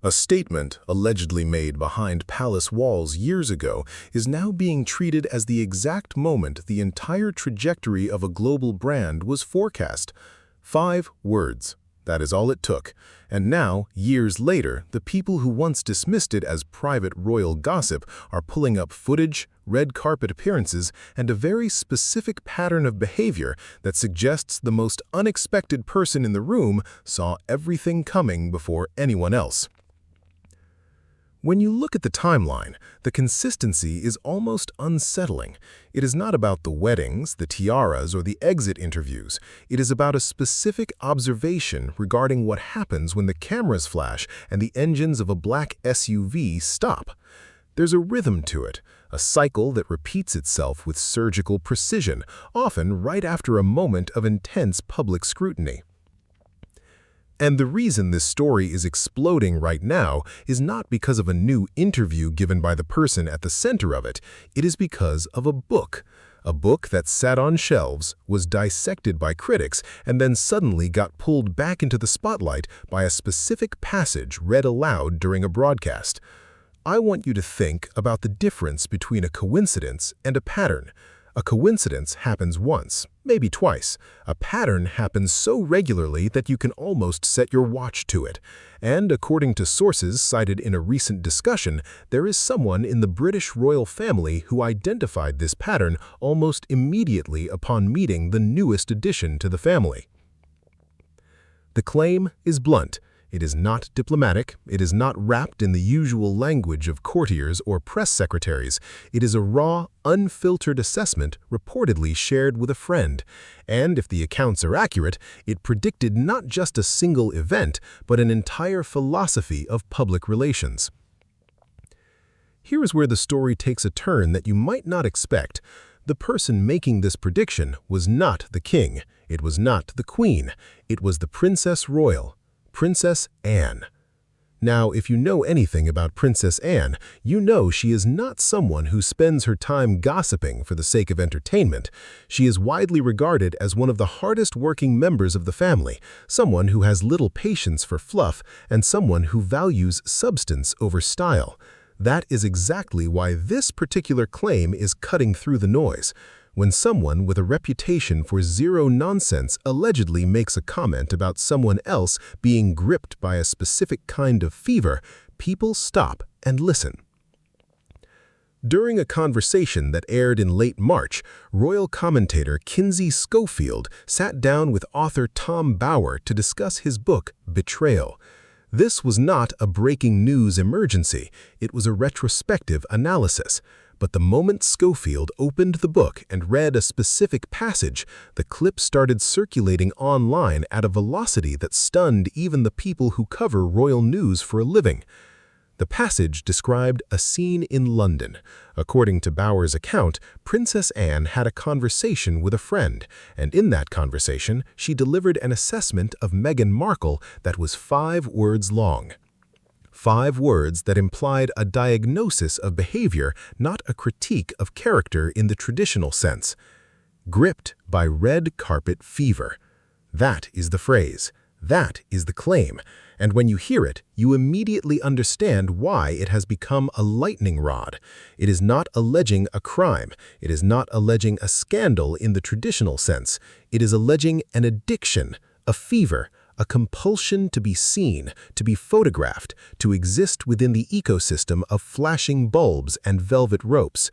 A statement allegedly made behind palace walls years ago is now being treated as the exact moment the entire trajectory of a global brand was forecast. 5 words. That is all it took. And now, years later, the people who once dismissed it as private royal gossip are pulling up footage, red carpet appearances, and a very specific pattern of behavior that suggests the most unexpected person in the room saw everything coming before anyone else. When you look at the timeline, the consistency is almost unsettling. It is not about the weddings, the tiaras, or the exit interviews. It is about a specific observation regarding what happens when the cameras flash and the engines of a black SUV stop. There's a rhythm to it, a cycle that repeats itself with surgical precision, often right after a moment of intense public scrutiny. And the reason this story is exploding right now is not because of a new interview given by the person at the center of it. It is because of a book that sat on shelves, was dissected by critics, and then suddenly got pulled back into the spotlight by a specific passage read aloud during a broadcast. I want you to think about the difference between a coincidence and a pattern. A coincidence happens once, maybe twice. A pattern happens so regularly that you can almost set your watch to it. And according to sources cited in a recent discussion, there is someone in the British royal family who identified this pattern almost immediately upon meeting the newest addition to the family. The claim is blunt. It is not diplomatic, it is not wrapped in the usual language of courtiers or press secretaries. It is a raw, unfiltered assessment reportedly shared with a friend. And if the accounts are accurate, it predicted not just a single event, but an entire philosophy of public relations. Here is where the story takes a turn that you might not expect. The person making this prediction was not the king, it was not the queen, it was the Princess Royal. Princess Anne. Now, if you know anything about Princess Anne, you know she is not someone who spends her time gossiping for the sake of entertainment. She is widely regarded as one of the hardest working members of the family, someone who has little patience for fluff, and someone who values substance over style. That is exactly why this particular claim is cutting through the noise. When someone with a reputation for zero nonsense allegedly makes a comment about someone else being gripped by a specific kind of fever, people stop and listen. During a conversation that aired in late March, royal commentator Kinsey Schofield sat down with author Tom Bower to discuss his book, Betrayal. This was not a breaking news emergency, it was a retrospective analysis. But the moment Schofield opened the book and read a specific passage, the clip started circulating online at a velocity that stunned even the people who cover royal news for a living. The passage described a scene in London. According to Bower's account, Princess Anne had a conversation with a friend, and in that conversation, she delivered an assessment of Meghan Markle that was 5 words long. 5 words that implied a diagnosis of behavior, not a critique of character in the traditional sense. Gripped by red carpet fever. That is the phrase. That is the claim. And when you hear it, you immediately understand why it has become a lightning rod. It is not alleging a crime. It is not alleging a scandal in the traditional sense. It is alleging an addiction, a fever, a compulsion to be seen, to be photographed, to exist within the ecosystem of flashing bulbs and velvet ropes.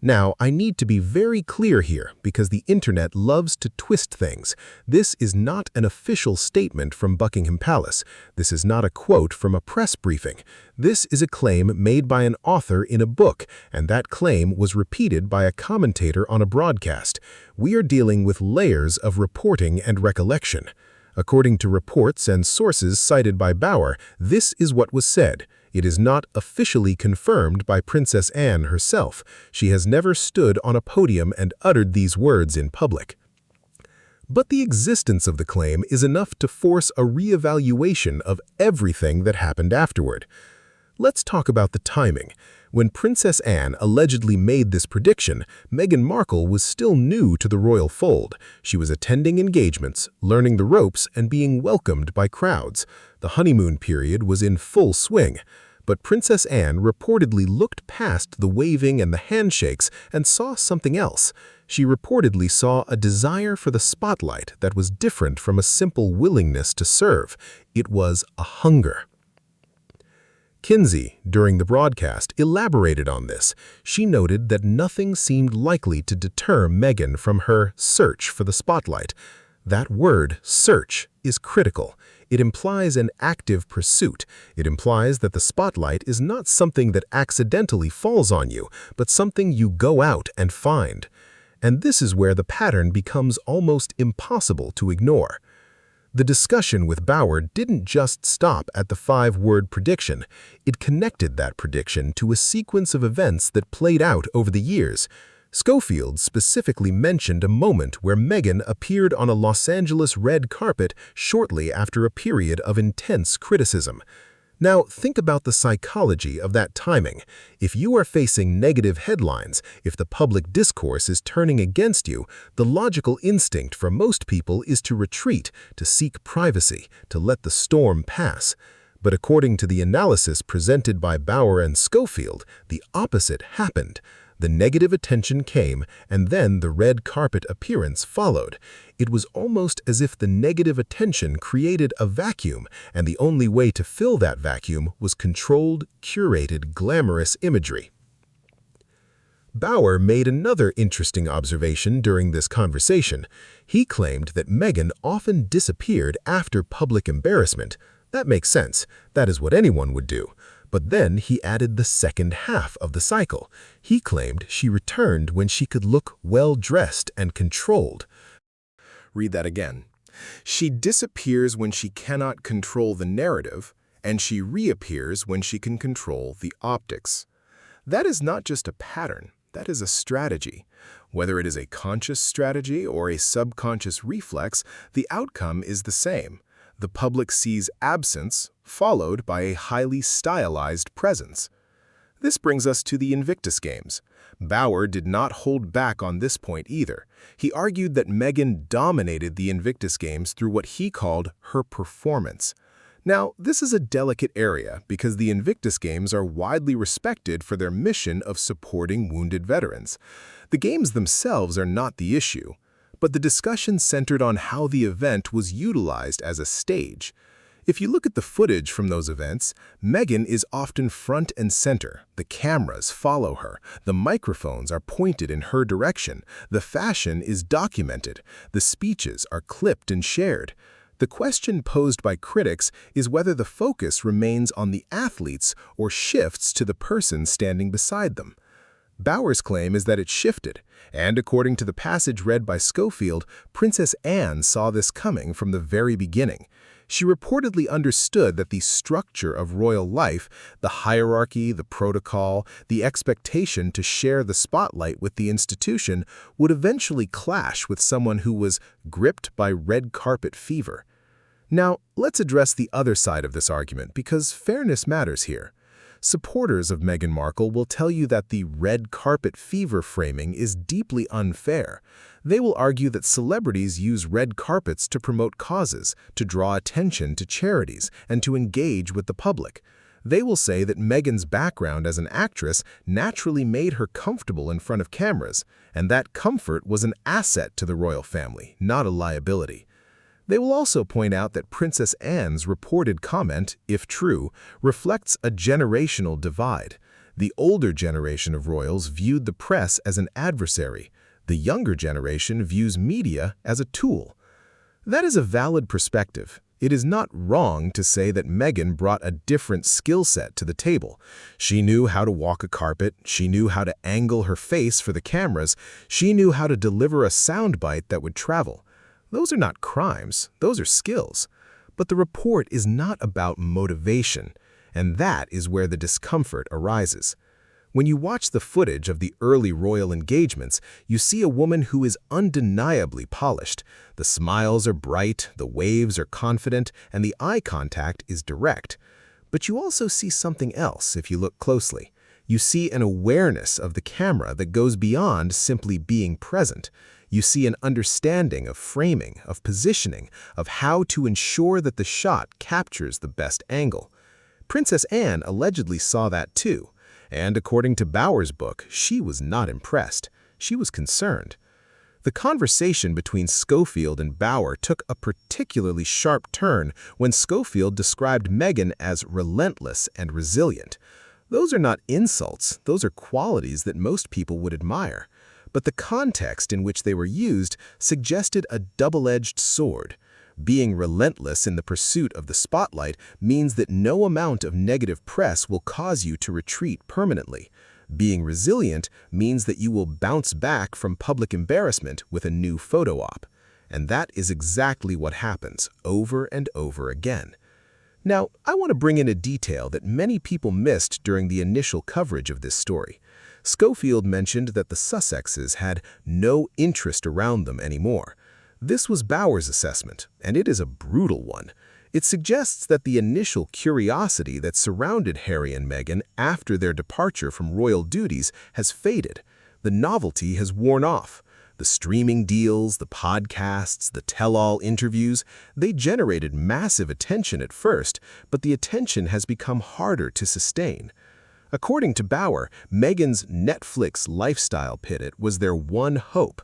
Now, I need to be very clear here because the internet loves to twist things. This is not an official statement from Buckingham Palace. This is not a quote from a press briefing. This is a claim made by an author in a book, and that claim was repeated by a commentator on a broadcast. We are dealing with layers of reporting and recollection. According to reports and sources cited by Bower, this is what was said. It is not officially confirmed by Princess Anne herself. She has never stood on a podium and uttered these words in public. But the existence of the claim is enough to force a reevaluation of everything that happened afterward. Let's talk about the timing. When Princess Anne allegedly made this prediction, Meghan Markle was still new to the royal fold. She was attending engagements, learning the ropes, and being welcomed by crowds. The honeymoon period was in full swing, but Princess Anne reportedly looked past the waving and the handshakes and saw something else. She reportedly saw a desire for the spotlight that was different from a simple willingness to serve. It was a hunger. Kinsey, during the broadcast, elaborated on this. She noted that nothing seemed likely to deter Meghan from her search for the spotlight. That word, search, is critical. It implies an active pursuit. It implies that the spotlight is not something that accidentally falls on you, but something you go out and find. And this is where the pattern becomes almost impossible to ignore. The discussion with Bauer didn't just stop at the 5-word prediction. It connected that prediction to a sequence of events that played out over the years. Schofield specifically mentioned a moment where Meghan appeared on a Los Angeles red carpet shortly after a period of intense criticism. Now, think about the psychology of that timing. If you are facing negative headlines, if the public discourse is turning against you, the logical instinct for most people is to retreat, to seek privacy, to let the storm pass. But according to the analysis presented by Bauer and Schofield, the opposite happened. The negative attention came, and then the red carpet appearance followed. It was almost as if the negative attention created a vacuum, and the only way to fill that vacuum was controlled, curated, glamorous imagery. Bauer made another interesting observation during this conversation. He claimed that Meghan often disappeared after public embarrassment. That makes sense. That is what anyone would do. But then he added the second half of the cycle. He claimed she returned when she could look well-dressed and controlled. Read that again. She disappears when she cannot control the narrative, and she reappears when she can control the optics. That is not just a pattern, that is a strategy. Whether it is a conscious strategy or a subconscious reflex, the outcome is the same. The public sees absence, followed by a highly stylized presence. This brings us to the Invictus Games. Bauer did not hold back on this point either. He argued that Meghan dominated the Invictus Games through what he called her performance. Now, this is a delicate area because the Invictus Games are widely respected for their mission of supporting wounded veterans. The games themselves are not the issue, but the discussion centered on how the event was utilized as a stage. If you look at the footage from those events, Meghan is often front and center. The cameras follow her. The microphones are pointed in her direction. The fashion is documented. The speeches are clipped and shared. The question posed by critics is whether the focus remains on the athletes or shifts to the person standing beside them. Bauer's claim is that it shifted, and according to the passage read by Schofield, Princess Anne saw this coming from the very beginning. She reportedly understood that the structure of royal life, the hierarchy, the protocol, the expectation to share the spotlight with the institution would eventually clash with someone who was gripped by red carpet fever. Now, let's address the other side of this argument because fairness matters here. Supporters of Meghan Markle will tell you that the red carpet fever framing is deeply unfair. They will argue that celebrities use red carpets to promote causes, to draw attention to charities, and to engage with the public. They will say that Meghan's background as an actress naturally made her comfortable in front of cameras, and that comfort was an asset to the royal family, not a liability. They will also point out that Princess Anne's reported comment, if true, reflects a generational divide. The older generation of royals viewed the press as an adversary. The younger generation views media as a tool. That is a valid perspective. It is not wrong to say that Meghan brought a different skill set to the table. She knew how to walk a carpet, she knew how to angle her face for the cameras, she knew how to deliver a soundbite that would travel. Those are not crimes, those are skills. But the report is not about motivation, and that is where the discomfort arises. When you watch the footage of the early royal engagements, you see a woman who is undeniably polished. The smiles are bright, the waves are confident, and the eye contact is direct. But you also see something else if you look closely. You see an awareness of the camera that goes beyond simply being present. You see an understanding of framing, of positioning, of how to ensure that the shot captures the best angle. Princess Anne allegedly saw that too, and according to Bauer's book, she was not impressed. She was concerned. The conversation between Schofield and Bauer took a particularly sharp turn when Schofield described Meghan as relentless and resilient. Those are not insults, those are qualities that most people would admire. But the context in which they were used suggested a double-edged sword. Being relentless in the pursuit of the spotlight means that no amount of negative press will cause you to retreat permanently. Being resilient means that you will bounce back from public embarrassment with a new photo op. And that is exactly what happens over and over again. Now, I want to bring in a detail that many people missed during the initial coverage of this story. Schofield mentioned that the Sussexes had no interest around them anymore. This was Bauer's assessment, and it is a brutal one. It suggests that the initial curiosity that surrounded Harry and Meghan after their departure from royal duties has faded. The novelty has worn off. The streaming deals, the podcasts, the tell-all interviews, they generated massive attention at first, but the attention has become harder to sustain. According to Bauer, Meghan's Netflix lifestyle pivot was their one hope.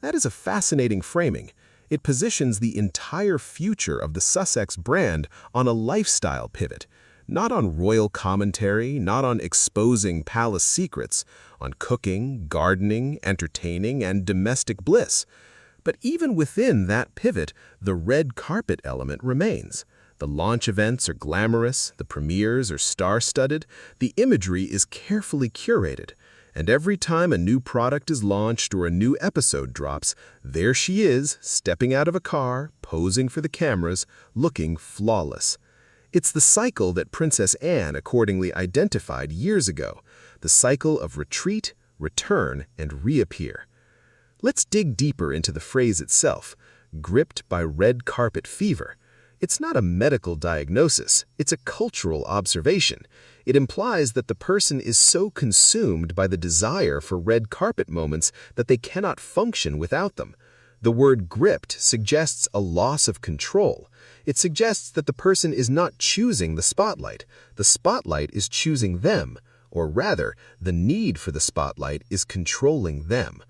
That is a fascinating framing. It positions the entire future of the Sussex brand on a lifestyle pivot, not on royal commentary, not on exposing palace secrets, on cooking, gardening, entertaining, and domestic bliss. But even within that pivot, the red carpet element remains. The launch events are glamorous, the premieres are star-studded, the imagery is carefully curated. And every time a new product is launched or a new episode drops, there she is, stepping out of a car, posing for the cameras, looking flawless. It's the cycle that Princess Anne accordingly identified years ago, the cycle of retreat, return, and reappear. Let's dig deeper into the phrase itself, gripped by red carpet fever. It's not a medical diagnosis, it's a cultural observation. It implies that the person is so consumed by the desire for red carpet moments that they cannot function without them. The word gripped suggests a loss of control. It suggests that the person is not choosing the spotlight is choosing them, or rather, the need for the spotlight is controlling them.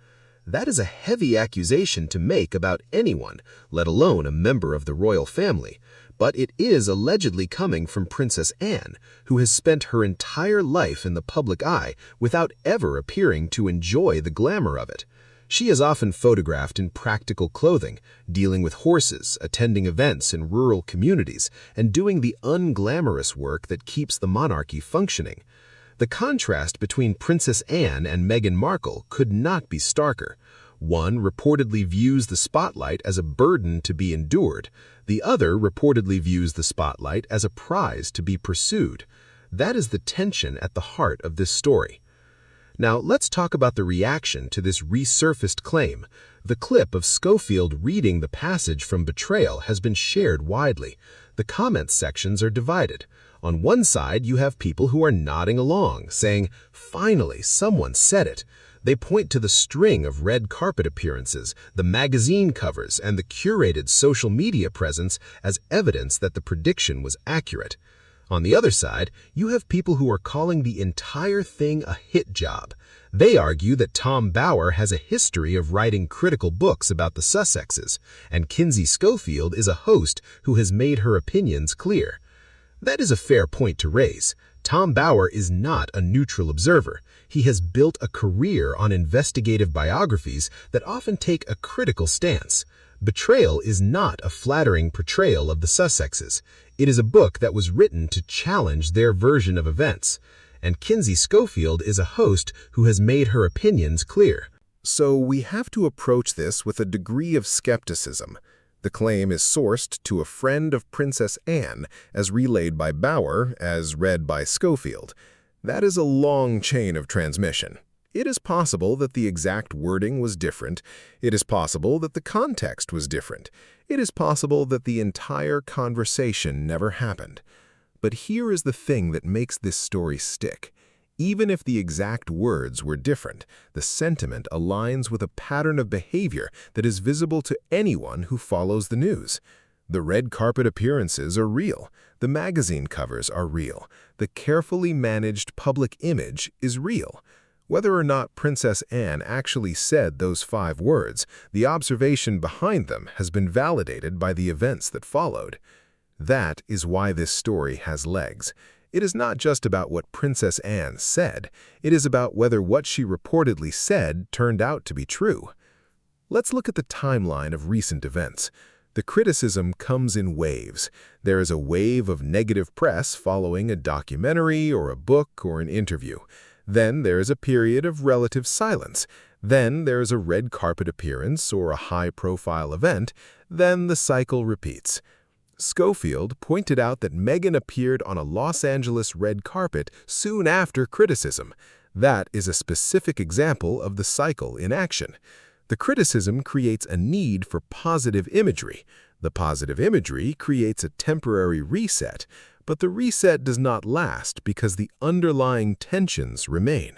That is a heavy accusation to make about anyone, let alone a member of the royal family. But it is allegedly coming from Princess Anne, who has spent her entire life in the public eye without ever appearing to enjoy the glamour of it. She is often photographed in practical clothing, dealing with horses, attending events in rural communities, and doing the unglamorous work that keeps the monarchy functioning. The contrast between Princess Anne and Meghan Markle could not be starker. One reportedly views the spotlight as a burden to be endured. The other reportedly views the spotlight as a prize to be pursued. That is the tension at the heart of this story. Now, let's talk about the reaction to this resurfaced claim. The clip of Schofield reading the passage from Betrayal has been shared widely. The comments sections are divided. On one side, you have people who are nodding along, saying, "Finally, someone said it." They point to the string of red carpet appearances, the magazine covers, and the curated social media presence as evidence that the prediction was accurate. On the other side, you have people who are calling the entire thing a hit job. They argue that Tom Bauer has a history of writing critical books about the Sussexes, and Kinsey Schofield is a host who has made her opinions clear. That is a fair point to raise. Tom Bauer is not a neutral observer. He has built a career on investigative biographies that often take a critical stance. Betrayal is not a flattering portrayal of the Sussexes. It is a book that was written to challenge their version of events. And Kinsey Schofield is a host who has made her opinions clear. So we have to approach this with a degree of skepticism. The claim is sourced to a friend of Princess Anne, as relayed by Bauer, as read by Schofield. That is a long chain of transmission. It is possible that the exact wording was different. It is possible that the context was different. It is possible that the entire conversation never happened. But here is the thing that makes this story stick. Even if the exact words were different, the sentiment aligns with a pattern of behavior that is visible to anyone who follows the news. The red carpet appearances are real. The magazine covers are real. The carefully managed public image is real. Whether or not Princess Anne actually said those 5 words, the observation behind them has been validated by the events that followed. That is why this story has legs. It is not just about what Princess Anne said. It is about whether what she reportedly said turned out to be true. Let's look at the timeline of recent events. The criticism comes in waves. There is a wave of negative press following a documentary or a book or an interview. Then there is a period of relative silence. Then there is a red carpet appearance or a high-profile event. Then the cycle repeats. Schofield pointed out that Meghan appeared on a Los Angeles red carpet soon after criticism. That is a specific example of the cycle in action. The criticism creates a need for positive imagery. The positive imagery creates a temporary reset, but the reset does not last because the underlying tensions remain.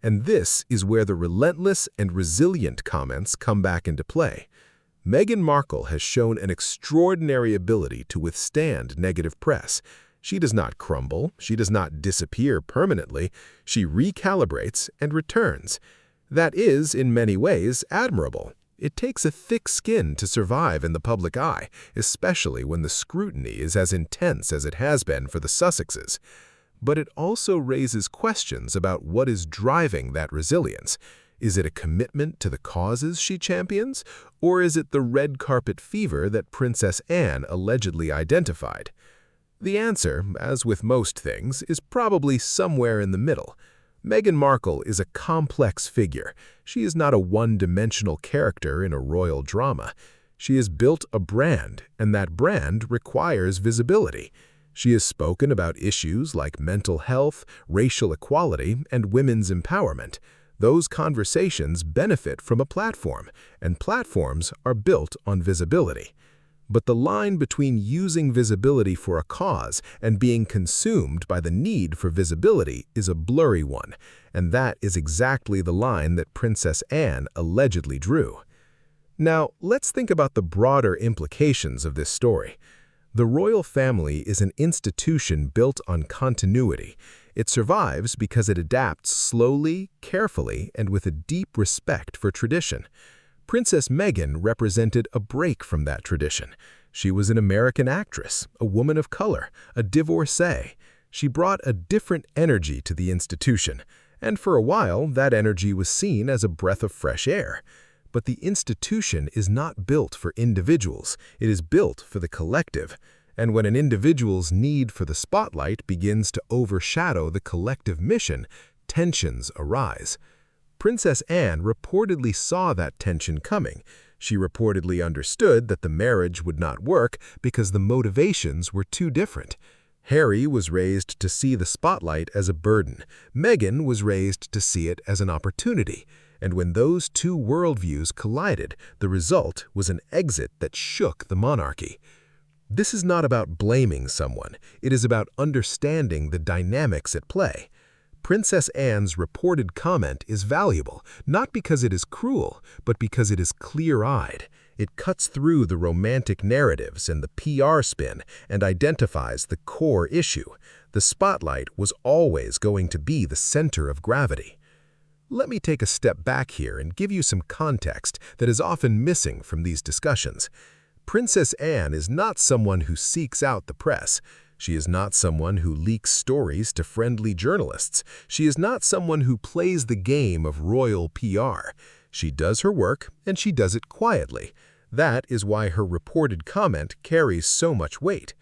And this is where the relentless and resilient comments come back into play. Meghan Markle has shown an extraordinary ability to withstand negative press. She does not crumble, she does not disappear permanently, she recalibrates and returns. That is, in many ways, admirable. It takes a thick skin to survive in the public eye, especially when the scrutiny is as intense as it has been for the Sussexes. But it also raises questions about what is driving that resilience. Is it a commitment to the causes she champions, or is it the red carpet fever that Princess Anne allegedly identified? The answer, as with most things, is probably somewhere in the middle. Meghan Markle is a complex figure. She is not a one-dimensional character in a royal drama. She has built a brand, and that brand requires visibility. She has spoken about issues like mental health, racial equality, and women's empowerment. Those conversations benefit from a platform, and platforms are built on visibility. But the line between using visibility for a cause and being consumed by the need for visibility is a blurry one, and that is exactly the line that Princess Anne allegedly drew. Now, let's think about the broader implications of this story. The royal family is an institution built on continuity. It survives because it adapts slowly, carefully, and with a deep respect for tradition. Princess Meghan represented a break from that tradition. She was an American actress, a woman of color, a divorcee. She brought a different energy to the institution, and for a while that energy was seen as a breath of fresh air. But the institution is not built for individuals, it is built for the collective. And when an individual's need for the spotlight begins to overshadow the collective mission, tensions arise. Princess Anne reportedly saw that tension coming. She reportedly understood that the marriage would not work because the motivations were too different. Harry was raised to see the spotlight as a burden. Meghan was raised to see it as an opportunity. And when those two worldviews collided, the result was an exit that shook the monarchy. This is not about blaming someone. It is about understanding the dynamics at play. Princess Anne's reported comment is valuable, not because it is cruel, but because it is clear-eyed. It cuts through the romantic narratives and the PR spin and identifies the core issue. The spotlight was always going to be the center of gravity. Let me take a step back here and give you some context that is often missing from these discussions. Princess Anne is not someone who seeks out the press. She is not someone who leaks stories to friendly journalists. She is not someone who plays the game of royal PR. She does her work, and she does it quietly. That is why her reported comment carries so much weight.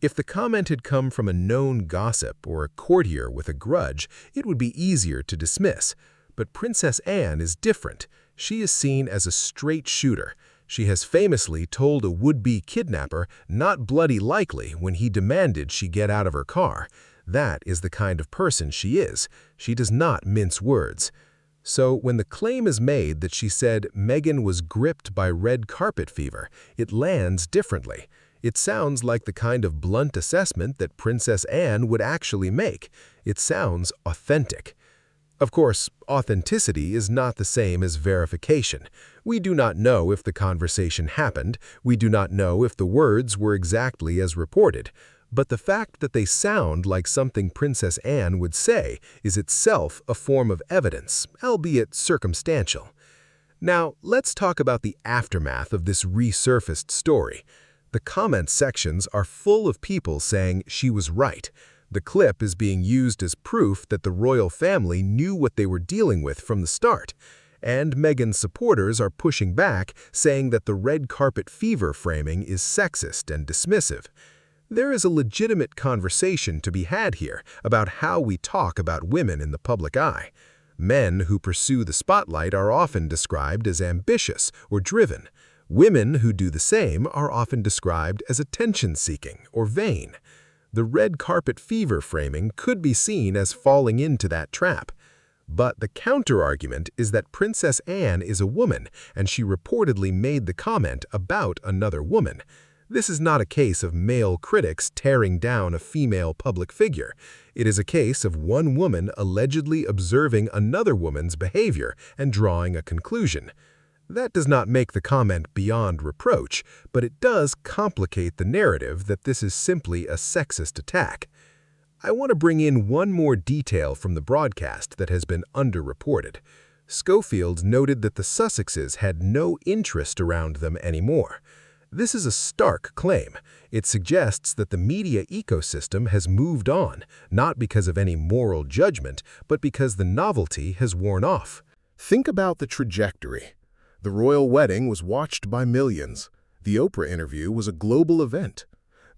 If the comment had come from a known gossip or a courtier with a grudge, it would be easier to dismiss. But Princess Anne is different. She is seen as a straight shooter. She has famously told a would-be kidnapper not bloody likely when he demanded she get out of her car. That is the kind of person she is. She does not mince words. So when the claim is made that she said Meghan was gripped by red carpet fever, it lands differently. It sounds like the kind of blunt assessment that Princess Anne would actually make. It sounds authentic. Of course, authenticity is not the same as verification. We do not know if the conversation happened, we do not know if the words were exactly as reported, but the fact that they sound like something Princess Anne would say is itself a form of evidence, albeit circumstantial. Now, let's talk about the aftermath of this resurfaced story. The comment sections are full of people saying she was right. The clip is being used as proof that the royal family knew what they were dealing with from the start. And Meghan's supporters are pushing back, saying that the red carpet fever framing is sexist and dismissive. There is a legitimate conversation to be had here about how we talk about women in the public eye. Men who pursue the spotlight are often described as ambitious or driven. Women who do the same are often described as attention-seeking or vain. The red carpet fever framing could be seen as falling into that trap. But the counter-argument is that Princess Anne is a woman, and she reportedly made the comment about another woman. This is not a case of male critics tearing down a female public figure. It is a case of one woman allegedly observing another woman's behavior and drawing a conclusion. That does not make the comment beyond reproach, but it does complicate the narrative that this is simply a sexist attack. I want to bring in one more detail from the broadcast that has been underreported. Schofield noted that the Sussexes had no interest around them anymore. This is a stark claim. It suggests that the media ecosystem has moved on, not because of any moral judgment, but because the novelty has worn off. Think about the trajectory. The royal wedding was watched by millions. The Oprah interview was a global event.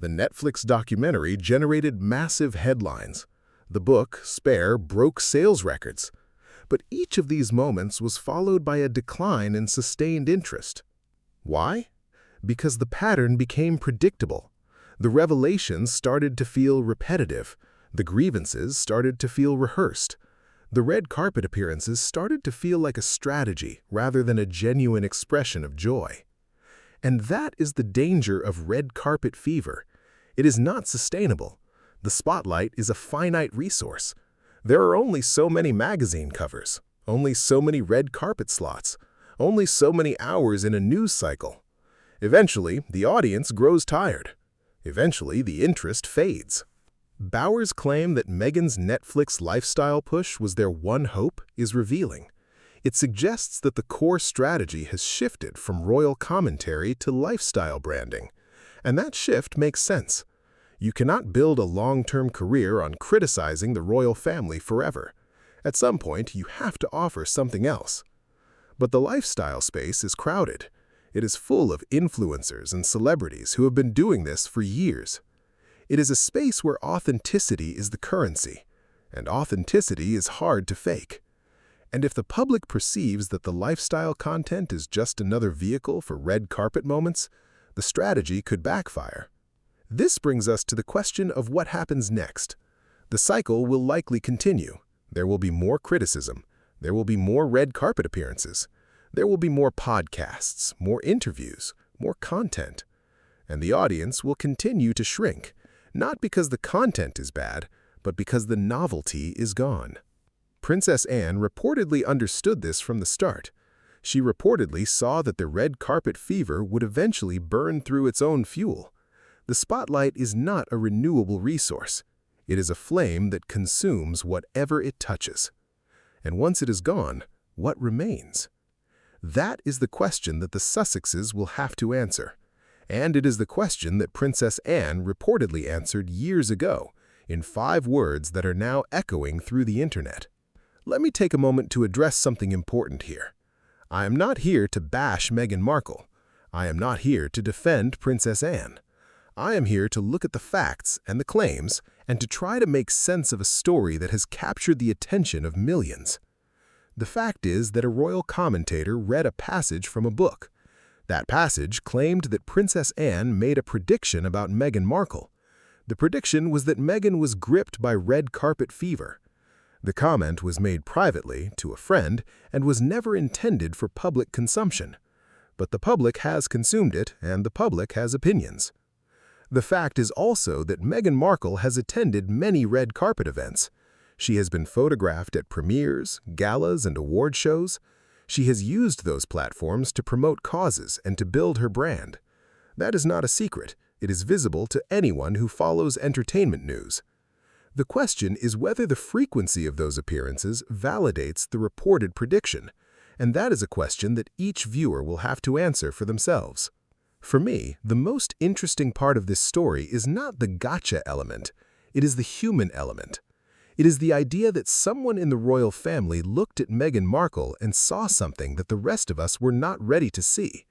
The Netflix documentary generated massive headlines. The book, Spare, broke sales records. But each of these moments was followed by a decline in sustained interest. Why? Because the pattern became predictable. The revelations started to feel repetitive. The grievances started to feel rehearsed. The red carpet appearances started to feel like a strategy rather than a genuine expression of joy. And that is the danger of red carpet fever. It is not sustainable. The spotlight is a finite resource. There are only so many magazine covers, only so many red carpet slots, only so many hours in a news cycle. Eventually, the audience grows tired. Eventually, the interest fades. Bauer's claim that Meghan's Netflix lifestyle push was their one hope is revealing. It suggests that the core strategy has shifted from royal commentary to lifestyle branding. And that shift makes sense. You cannot build a long-term career on criticizing the royal family forever. At some point, you have to offer something else. But the lifestyle space is crowded. It is full of influencers and celebrities who have been doing this for years. It is a space where authenticity is the currency, and authenticity is hard to fake. And if the public perceives that the lifestyle content is just another vehicle for red carpet moments, the strategy could backfire. This brings us to the question of what happens next. The cycle will likely continue. There will be more criticism. There will be more red carpet appearances. There will be more podcasts, more interviews, more content. And the audience will continue to shrink, not because the content is bad, but because the novelty is gone. Princess Anne reportedly understood this from the start. She reportedly saw that the red carpet fever would eventually burn through its own fuel. The spotlight is not a renewable resource. It is a flame that consumes whatever it touches. And once it is gone, what remains? That is the question that the Sussexes will have to answer. And it is the question that Princess Anne reportedly answered years ago, in 5 words that are now echoing through the internet. Let me take a moment to address something important here. I am not here to bash Meghan Markle. I am not here to defend Princess Anne. I am here to look at the facts and the claims and to try to make sense of a story that has captured the attention of millions. The fact is that a royal commentator read a passage from a book. That passage claimed that Princess Anne made a prediction about Meghan Markle. The prediction was that Meghan was gripped by red carpet fever. The comment was made privately to a friend and was never intended for public consumption. But the public has consumed it, and the public has opinions. The fact is also that Meghan Markle has attended many red carpet events. She has been photographed at premieres, galas, and award shows. She has used those platforms to promote causes and to build her brand. That is not a secret. It is visible to anyone who follows entertainment news. The question is whether the frequency of those appearances validates the reported prediction, and that is a question that each viewer will have to answer for themselves. For me, the most interesting part of this story is not the gotcha element. It is the human element. It is the idea that someone in the royal family looked at Meghan Markle and saw something that the rest of us were not ready to see.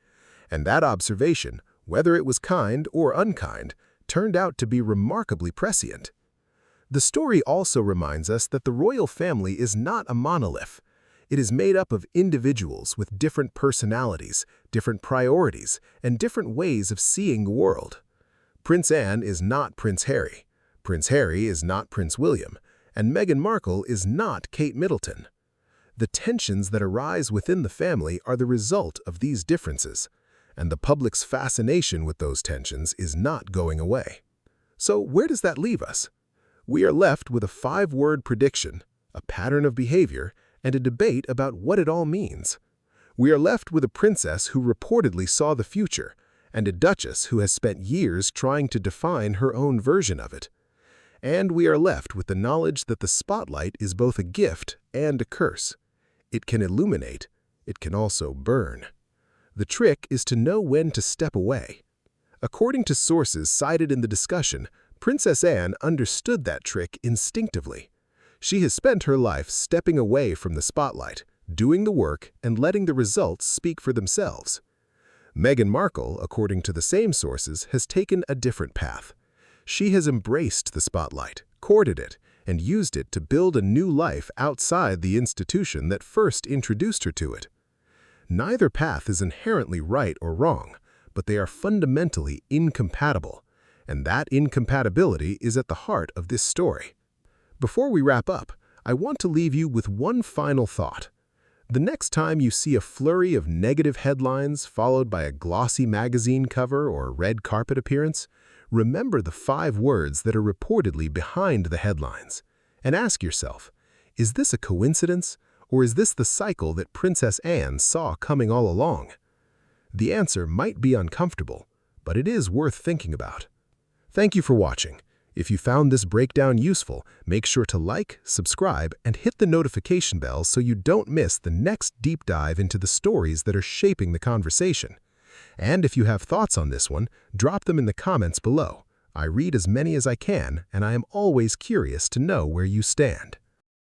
And that observation, whether it was kind or unkind, turned out to be remarkably prescient. The story also reminds us that the royal family is not a monolith. It is made up of individuals with different personalities, different priorities, and different ways of seeing the world. Prince Anne is not Prince Harry. Prince Harry is not Prince William, and Meghan Markle is not Kate Middleton. The tensions that arise within the family are the result of these differences, and the public's fascination with those tensions is not going away. So where does that leave us? We are left with a 5-word prediction, a pattern of behavior, and a debate about what it all means. We are left with a princess who reportedly saw the future, and a duchess who has spent years trying to define her own version of it. And we are left with the knowledge that the spotlight is both a gift and a curse. It can illuminate, it can also burn. The trick is to know when to step away. According to sources cited in the discussion, Princess Anne understood that trick instinctively. She has spent her life stepping away from the spotlight, doing the work, and letting the results speak for themselves. Meghan Markle, according to the same sources, has taken a different path. She has embraced the spotlight, courted it, and used it to build a new life outside the institution that first introduced her to it. Neither path is inherently right or wrong, but they are fundamentally incompatible, and that incompatibility is at the heart of this story. Before we wrap up, I want to leave you with one final thought. The next time you see a flurry of negative headlines followed by a glossy magazine cover or a red carpet appearance, remember the 5 words that are reportedly behind the headlines, and ask yourself, is this a coincidence, or is this the cycle that Princess Anne saw coming all along? The answer might be uncomfortable, but it is worth thinking about. Thank you for watching. If you found this breakdown useful, make sure to like, subscribe, and hit the notification bell so you don't miss the next deep dive into the stories that are shaping the conversation. And if you have thoughts on this one, drop them in the comments below. I read as many as I can, and I am always curious to know where you stand.